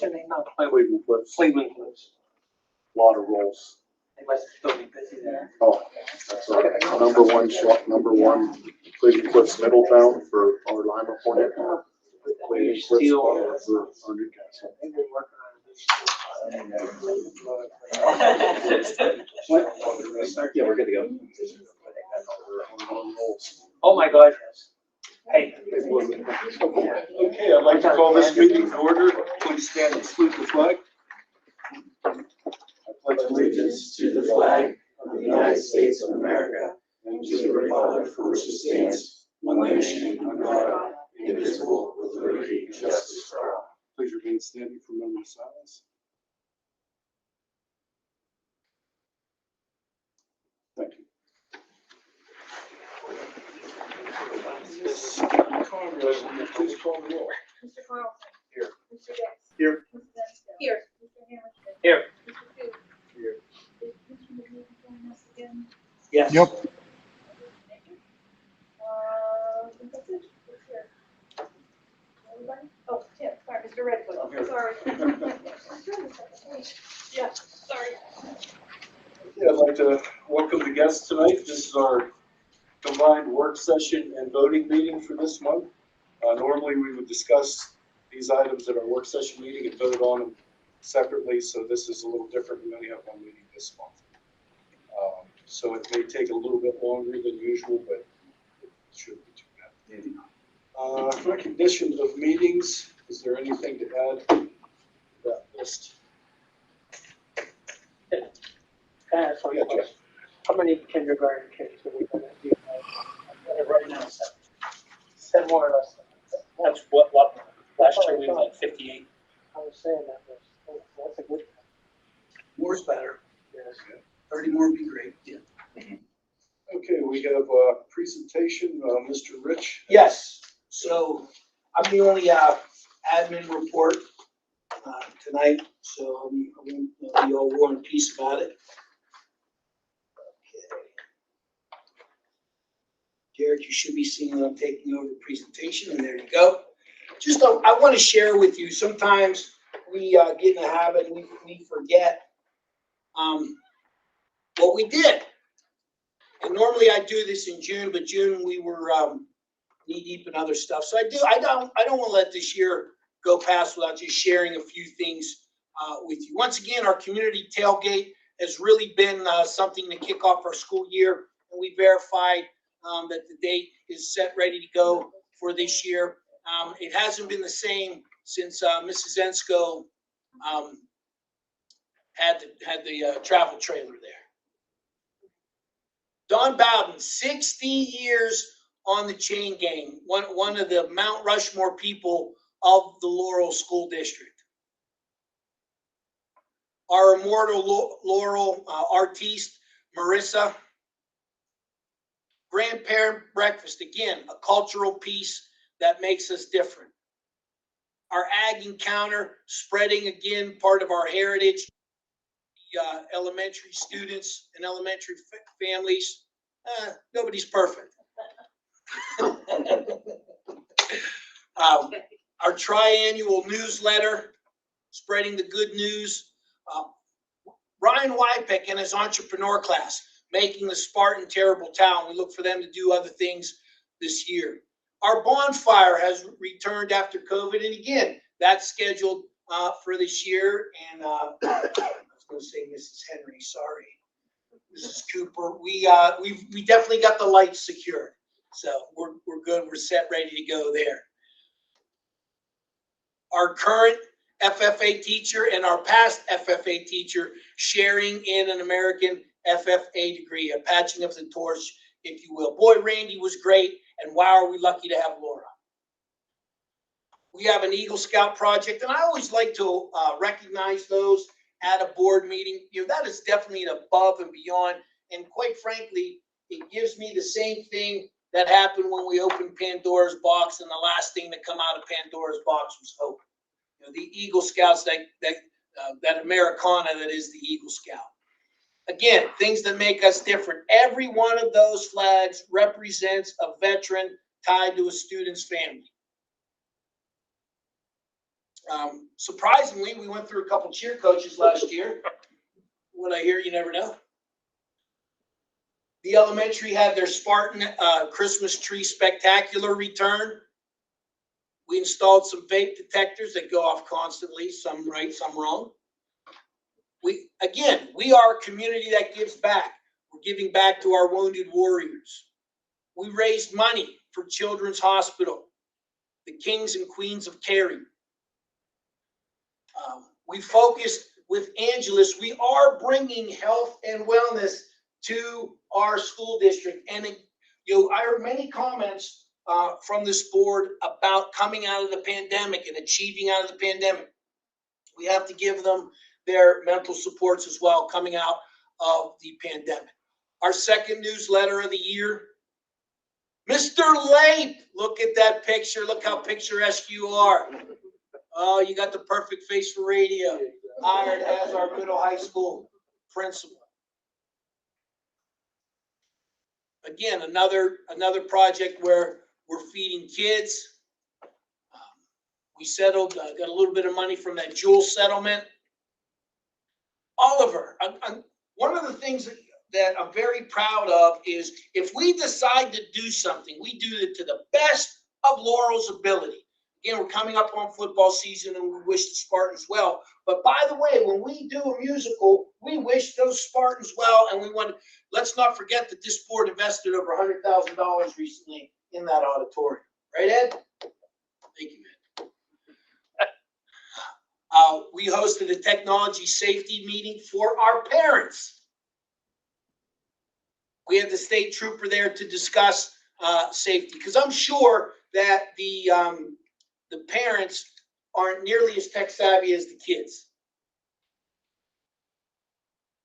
What's your name now? Cleveland Cliffs. Cleveland Cliffs. A lot of rolls. They must still be busy there. Oh, that's our number one shop, number one Cleveland Cliffs Middletown for our Lima Point. Cleveland Cliffs for our Newcastle. They've been working on Yeah, we're good to go. Oh my God, yes. Hey. Okay, I'd like to call this meeting to order. Please stand and salute the flag. I pledge allegiance to the flag of the United States of America and to the republic for which it stands, one nation under God, indivisible, with liberty and justice for all. Please remain standing for a moment of silence. Thank you. Please call the roll. Mr. Carlson. Here. Mr. Dix. Here. Mrs. Enstel. Here. Mr. Hamilton. Here. Mr. Booth. Here. Is Mr. McNeil joining us again? Yes. Yep. I think that's it. Who's here? Everybody? Oh, Tim, sorry, Mr. Redwood. I'm here. Sorry. I'm trying to second page. Yeah, sorry. Yeah, I'd like to welcome the guests tonight. This is our combined work session and voting meeting for this month. Normally, we would discuss these items at our work session meeting and vote on them separately, so this is a little different. We only have one meeting this month. So it may take a little bit longer than usual, but it shouldn't be too bad. Recognition of meetings. Is there anything to add to that list? Can I ask one Yeah, question? How many kindergarten kids are we gonna do? Right now, seven more or less. That's what last year we had like 58. I was saying that's a good. More's better. Yes. 30 more would be great. Yeah. Okay, we have a presentation, Mr. Rich. Yes, so I'm the only admin report tonight, so I won't be all war and peace about it. Okay. Derek, you should be seeing that I'm taking over the presentation, and there you go. Just, I want to share with you, sometimes we get in a habit, we forget what we did. And normally I do this in June, but June we were knee deep in other stuff. So I don't want to let this year go past without just sharing a few things with you. Once again, our community tailgate has really been something to kick off our school year, and we verified that the date is set, ready to go for this year. It hasn't been the same since Mrs. Ensko had the travel trailer there. Don Bowden, 60 years on the chain gang, one of the Mount Rushmore people of the Laurel School District. Our immortal Laurel artiste, Marissa. Grandparent breakfast, again, a cultural piece that makes us different. Our ag encounter, spreading again part of our heritage. The elementary students and elementary families. Nobody's perfect. Our triannual newsletter, spreading the good news. Ryan Wypeck and his entrepreneur class, making the Spartan terrible town. We look for them to do other things this year. Our bonfire has returned after COVID, and again, that's scheduled for this year. And I was going to say Mrs. Henry, sorry. Mrs. Cooper, we definitely got the lights secured, so we're good. We're set, ready to go there. Our current FFA teacher and our past FFA teacher sharing in an American FFA degree, a patching of the torch, if you will. Boy, Randy was great, and wow, are we lucky to have Laura. We have an Eagle Scout project, and I always like to recognize those at a board meeting. You know, that is definitely an above and beyond. And quite frankly, it gives me the same thing that happened when we opened Pandora's box, and the last thing that come out of Pandora's box was hope. You know, the Eagle Scouts, that Americana that is the Eagle Scout. Again, things that make us different. Every one of those flags represents a veteran tied to a student's family. Surprisingly, we went through a couple cheer coaches last year. What I hear, you never know. The elementary had their Spartan Christmas tree spectacular return. We installed some vape detectors that go off constantly, some right, some wrong. We are a community that gives back. We're giving back to our wounded warriors. We raised money for Children's Hospital, the Kings and Queens of Caring. We focused with Angelus. We are bringing health and wellness to our school district. And I heard many comments from this board about coming out of the pandemic and achieving out of the pandemic. We have to give them their mental supports as well coming out of the pandemic. Our second newsletter of the year, Mr. Lape, look at that picture. Look how picturesque you are. Oh, you got the perfect face for radio. Hired as our middle high school principal. Again, another project where we're feeding kids. We settled, got a little bit of money from that Jewel settlement. Oliver, one of the things that I'm very proud of is if we decide to do something, we do it to the best of Laurel's ability. Again, we're coming up on football season and we wish the Spartans well. But by the way, when we do a musical, we wish those Spartans well. And let's not forget that this board invested over $100,000 recently in that auditorium. Right, Ed? Thank you, Ed. We hosted a technology safety meeting for our parents. We had the state trooper there to discuss safety, because I'm sure that the parents aren't nearly as tech savvy as the kids.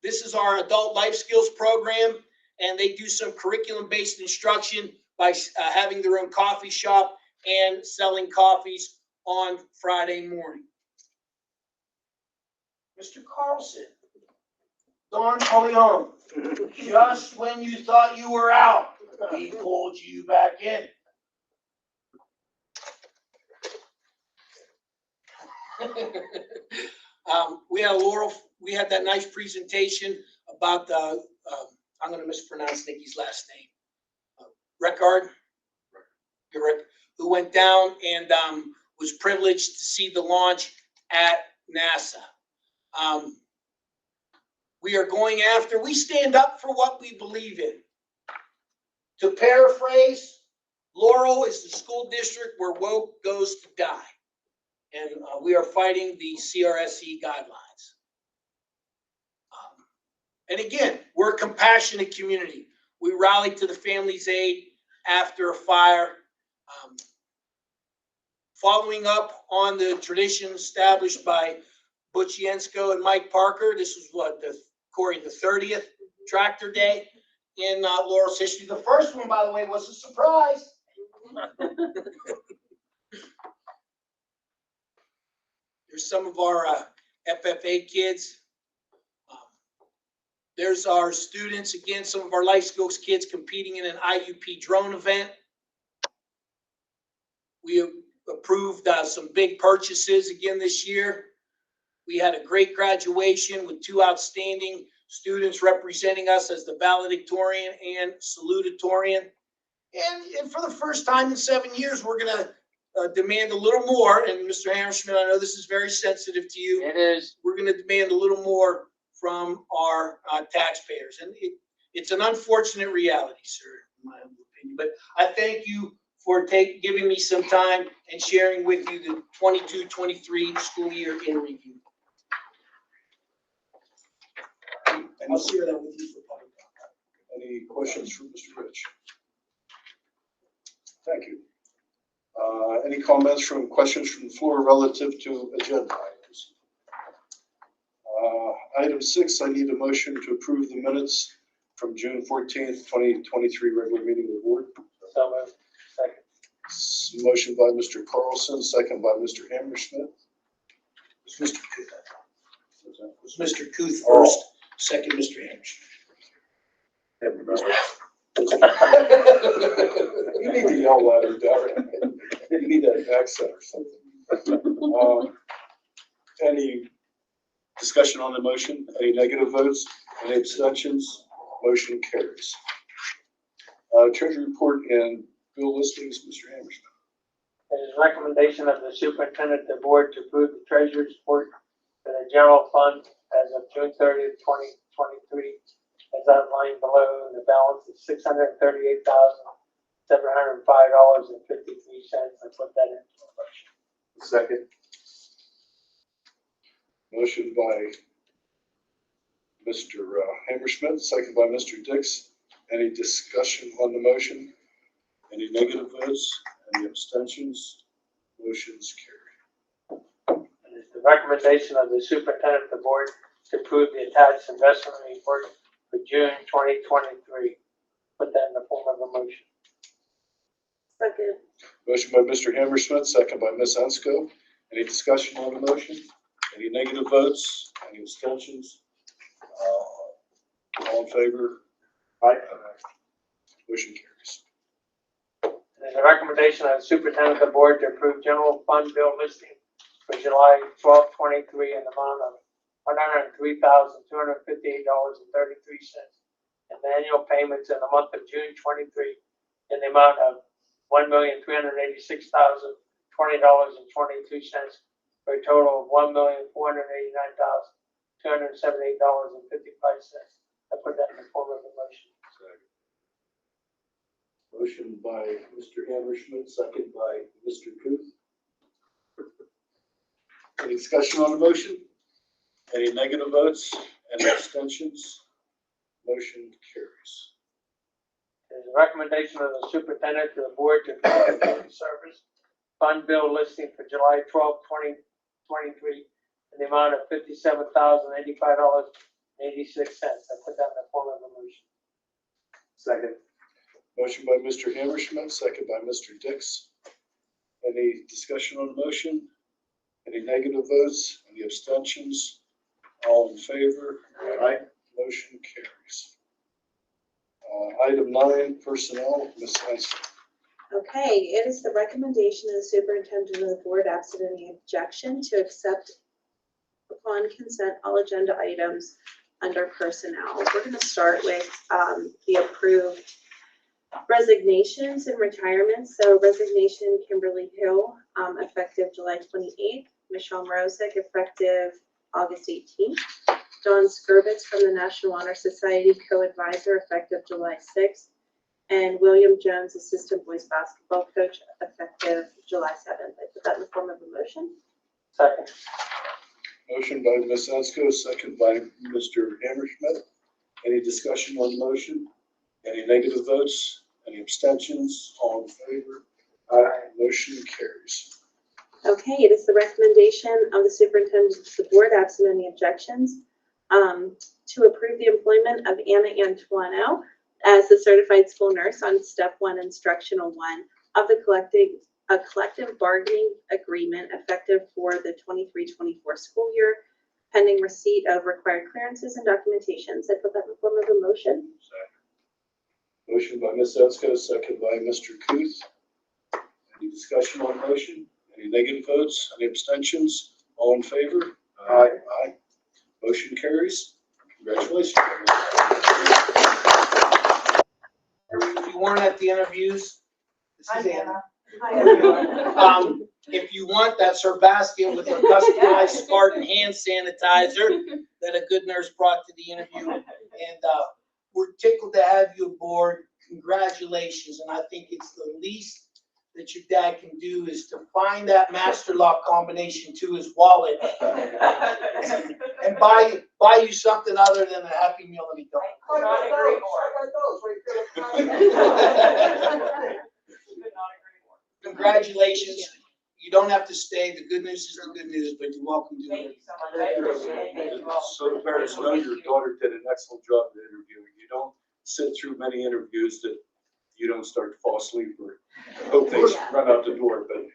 This is our adult life skills program, and they do some curriculum-based instruction by having their own coffee shop and selling coffees on Friday morning. Mr. Carlson, Don Corleone, just when you thought you were out, he pulled you back in. We had that nice presentation about I'm going to mispronounce Nikki's last name. Reckard, who went down and was privileged to see the launch at NASA. We stand up for what we believe in. To paraphrase, Laurel is the school district where woke goes to die. And we are fighting the CRSE guidelines. And again, we're a compassionate community. We rally to the family's aid after a fire. Following up on the tradition established by Butch Yensko and Mike Parker, this was Corey, the 30th Tractor Day in Laurel's history. The first one, by the way, was a surprise. There's some of our FFA kids. There's our students, again, some of our life skills kids competing in an IUP drone event. We approved some big purchases again this year. We had a great graduation with 2 outstanding students representing us as the valedictorian and salutatorian. And for the first time in 7 years, we're going to demand a little more. And Mr. Hammerschmidt, I know this is very sensitive to you. It is. We're going to demand a little more from our taxpayers. And it's an unfortunate reality, sir, in my humble opinion. But I thank you for giving me some time and sharing with you the 22-23 school year in review. I'll share that with you for public comment. Any questions for Mr. Rich? Thank you. Any comments questions from the floor relative to agenda items? Item 6, I need a motion to approve the minutes from June 14th, 2023 regular meeting of the board. So moved. Second. Motion by Mr. Carlson, second by Mr. Hammerschmidt. Mr. Kuth. Mr. Kuth first, second Mr. Hammerschmidt. You need to yell louder, Darren. You need that accent or something. Any discussion on the motion? Any negative votes? Any abstentions? Motion carries. Treasury report and bill listings, Mr. Hammerstein. It is recommendation of the superintendent of the board to approve the treasurer's report for the general fund as of June 30th, 2023, as outlined below. The balance is $638,705.53. I put that into a motion. Second. Motion by Mr. Hammersmith, second by Mr. Dix. Any discussion on the motion? Any negative votes? Any abstentions? Motion's carried. It is the recommendation of the superintendent of the board to approve the attached investment report for June 2023. Put that in the form of a motion. Second. Motion by Mr. Hammersmith, second by Ms. Ensko. Any discussion on the motion? Any negative votes? Any abstentions? All in favor? Aye. Motion carries. It is a recommendation of the superintendent of the board to approve general fund bill listing for July 12th, 23 in the amount of $103,258.33, and the annual payments in the month of June 23 in the amount of $1,386,020.22, for a total of $1,489,278.55. I put that in the form of a motion. Motion by Mr. Hammersmith, second by Mr. Booth. Any discussion on the motion? Any negative votes? Any abstentions? Motion carries. It is a recommendation of the superintendent to the board to approve the food service fund bill listing for July 12th, 2023 in the amount of $57,085.86. I put that in the form of a motion. Second. Motion by Mr. Hammersmith, second by Mr. Dix. Any discussion on the motion? Any negative votes? Any abstentions? All in favor? Aye. Motion carries. Item 9, personnel, Ms. Hanson. Okay, it is the recommendation of the superintendent of the board, absent any objection, to accept upon consent all agenda items under personnel. We're going to start with the approved resignations and retirements. So resignation, Kimberly Hill, effective July 28th. Michelle Mrozek, effective August 18th. Dawn Skurbitz from the National Honor Society, co-advisor, effective July 6th. And William Jones, assistant boys basketball coach, effective July 7th. I put that in the form of a motion. Second. Motion by Ms. Ensko, second by Mr. Hammersmith. Any discussion on the motion? Any negative votes? Any abstentions? All in favor? Aye. Motion carries. Okay, it is the recommendation of the superintendent of the board, absent any objections, to approve the employment of Anna Antuano as the certified school nurse on step 1, instructional 1 of the collective bargaining agreement effective for the 23-24 school year, pending receipt of required clearances and documentations. I put that in the form of a motion. Motion by Ms. Ensko, second by Mr. Kuth. Any discussion on the motion? Any negative votes? Any abstentions? All in favor? Aye. Aye. Motion carries. Congratulations. If you weren't at the interviews, this is Anna. Hi, everyone. If you want, that's her basket with her customized Spartan hand sanitizer that a good nurse brought to the interview. And we're tickled to have you aboard. Congratulations. And I think it's the least that your dad can do is to find that master lock combination to his wallet and buy you something other than a Happy Meal if he don't. Could not agree more. Congratulations. You don't have to stay. The good news is the good news, but you're welcome to Thank it. you so much. I appreciate it. Thank you all. So the parents know your daughter did an excellent job in interviewing. You don't sit through many interviews that you don't start to fall asleep or hope they run out the door, but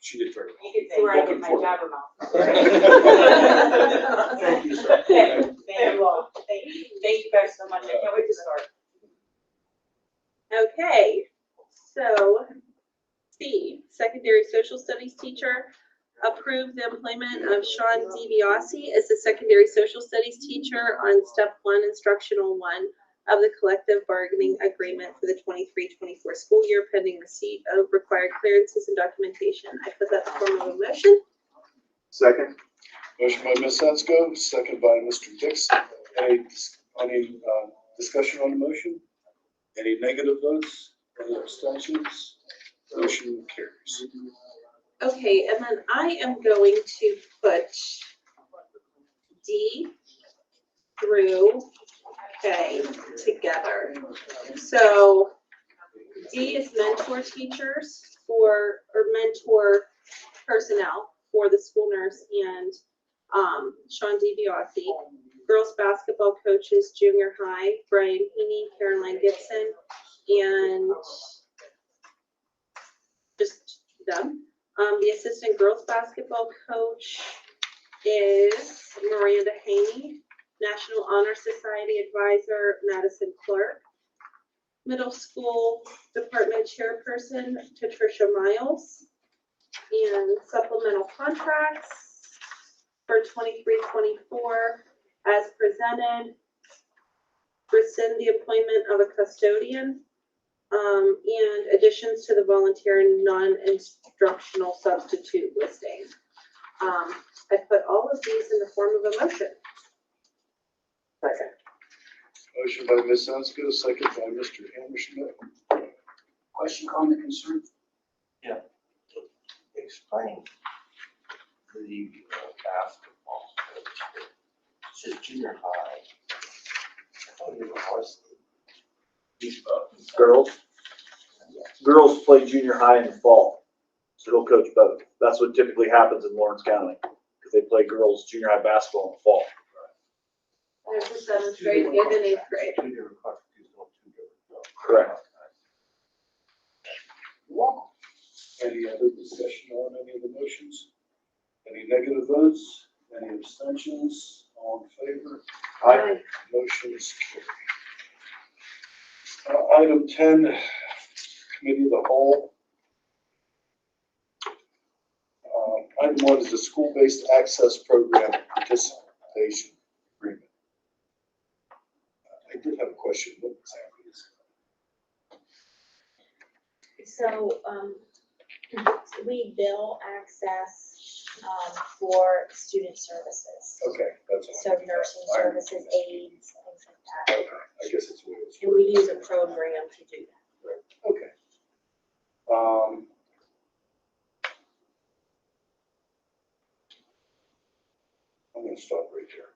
she did very well. You can see where I get my jabbermouth. Thank you, sir. Thank you all. Thank you guys so much. I can't wait to start. Okay, so C, secondary social studies teacher, approve the employment of Sean DiBiase as the secondary social studies teacher on step 1, instructional 1 of the collective bargaining agreement for the 23-24 school year pending receipt of required clearances and documentation. I put that in the form of a motion. Second. Motion by Ms. Frenchco, second by Mr. Dix. Any discussion on the motion? Any negative votes? Any abstentions? Motion carries. Okay, and then I am going to put D through K together. So D is mentor teachers or mentor personnel for the school nurse and Sean DiBiase. Girls basketball coaches, junior high, Brian Heaney, Caroline Gibson, and just them. The assistant girls basketball coach is Miranda Haney, National Honor Society advisor, Madison Clark. Middle school department chairperson, Patricia Miles. And supplemental contracts for 23-24 as presented. Rescind the appointment of a custodian. And additions to the volunteer and non-instructional substitute listing. I put all of these in the form of a motion. Second. Motion by Ms. Frenchco, second by Mr. Hammerschmidt. Question, comment, concern? Explain the basketball coach. It says junior high. I thought you were varsity. Girls play junior high in the fall, so he'll coach both. That's what typically happens in Lawrence County, because they play girls junior high basketball in the fall. There's the 7th grade and an 8th grade. Two different constitutes, two different. Correct. Any other discussion on any of the motions? Any negative votes? Any abstentions? All in favor? Aye. Motion's carried. Item 10, Committee of the Whole. Item 1 is the School-Based Access Program Participation Agreement. I did have a question. What exactly is So, we bill access, for student services. that? Okay, that's all. So nursing services, aides, things like that. Okay, I guess it's what it's. And we use a program to do that. Okay. I'm gonna stop right there.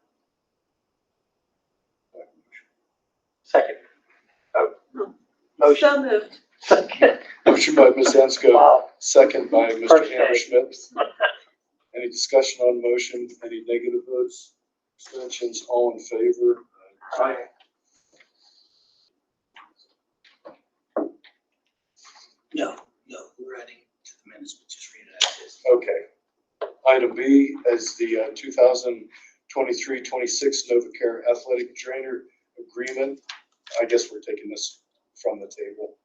Second. Motion. So moved. Second. Motion by Ms. Frenchco, Wow. second by Mr. First day. Hammerschmidt. Any discussion on motion? Any negative votes? Abstentions? All in favor? Aye. No, we're adding to the minutes, but just read it as is. Okay. Item B is the 2023-26 NovaCare Athletic Trainer Agreement. I guess we're taking this from the table.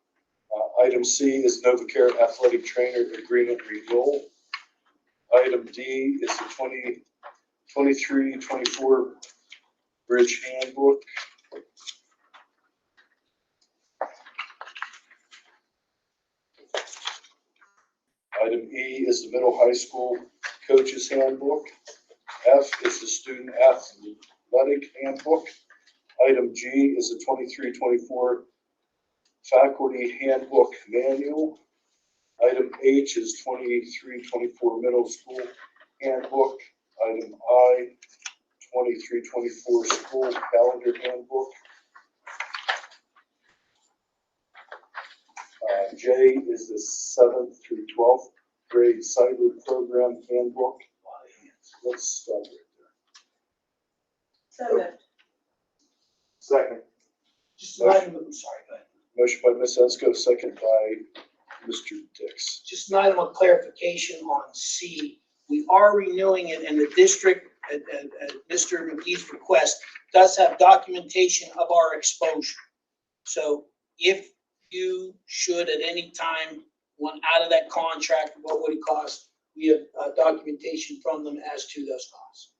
Item C is NovaCare Athletic Trainer Agreement Renewal. Item D is the 23-24 Bridge Handbook. Item E is the Middle High School Coaches Handbook. F is the Student Athletic Handbook. Item G is the 23-24 Faculty Handbook Manual. Item H is 23-24 Middle School Handbook. Item I, 23-24 School Calendar Handbook. J is the 7th through 12th grade cyber program handbook. Let's stop right there. So moved. Second. Just an item, I'm sorry, go ahead. Motion by Ms. Frenchco, second by Mr. Dix. Just an item of clarification on C. We are renewing it, and the district, at Mr. McGee's request, does have documentation of our exposure. So if you should at any time want out of that contract, what would it cost? we have documentation from them as to those costs.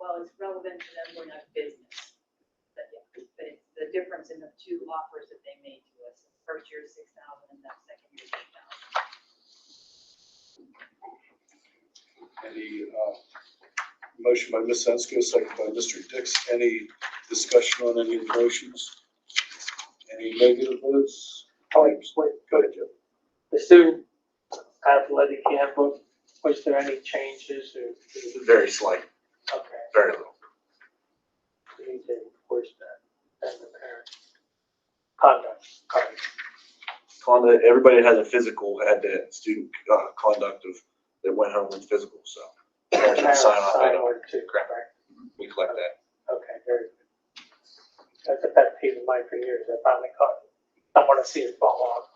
Well, it's relevant to them going out of business. But yeah, but it's the difference in the two offers that they made to us. First year, 6,000, and that second year, 8,000. Any, motion by Ms. Censko, second by Mr. Dix. Any discussion on any of the motions? Any negative votes? Oh, wait, Go ahead, Jeff. the student athletic handbook, was there any changes or? Very slight, Okay, very little. we need to enforce that as a parent. Conduct, Everybody that has a physical had that student conduct of, that went home with physical, so. Parents would sign off on it. one too, Correct. right? We collect that. Okay, very good. That's a pet peeve of mine for years, I finally caught it. I want to see it fall off.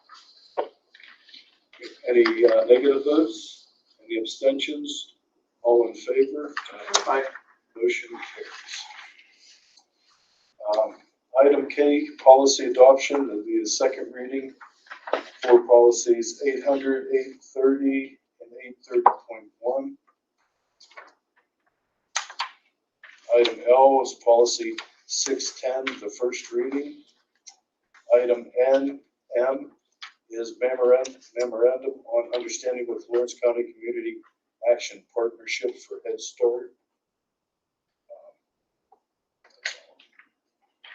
Any negative votes? Any abstentions? All in favor? Aye. Motion carries. Item K, policy adoption, that'll be the second reading for policies 800, 830, and 830.1. Item L is policy 610, the first reading. Item M is memorandum on understanding with Lawrence County Community Action Partnership for Head Start.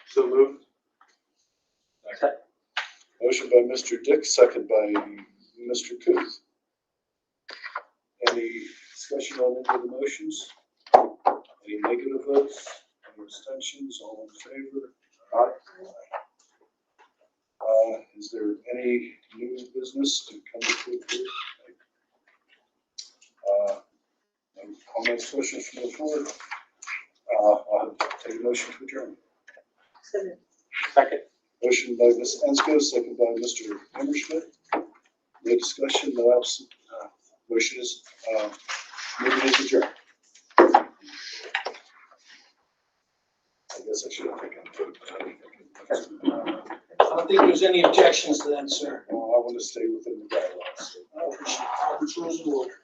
So moved. Motion by Mr. Dick, second by Mr. Kuth. Any discussion on any of the motions? Any negative votes? Any abstentions? All in favor? Aye. Is there any new business to come before the board? Comments, questions from the floor? I'll take a motion to adjourn. Second. Motion by Ms. Censko, second by Mr. Hammerschmidt. No discussion, no absent. Motion is, meeting is adjourned. I guess I should have taken. I don't think there's any objections to that, sir. Well, I want to stay within the guidelines. I appreciate Robert's rules of order.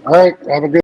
All right, have a good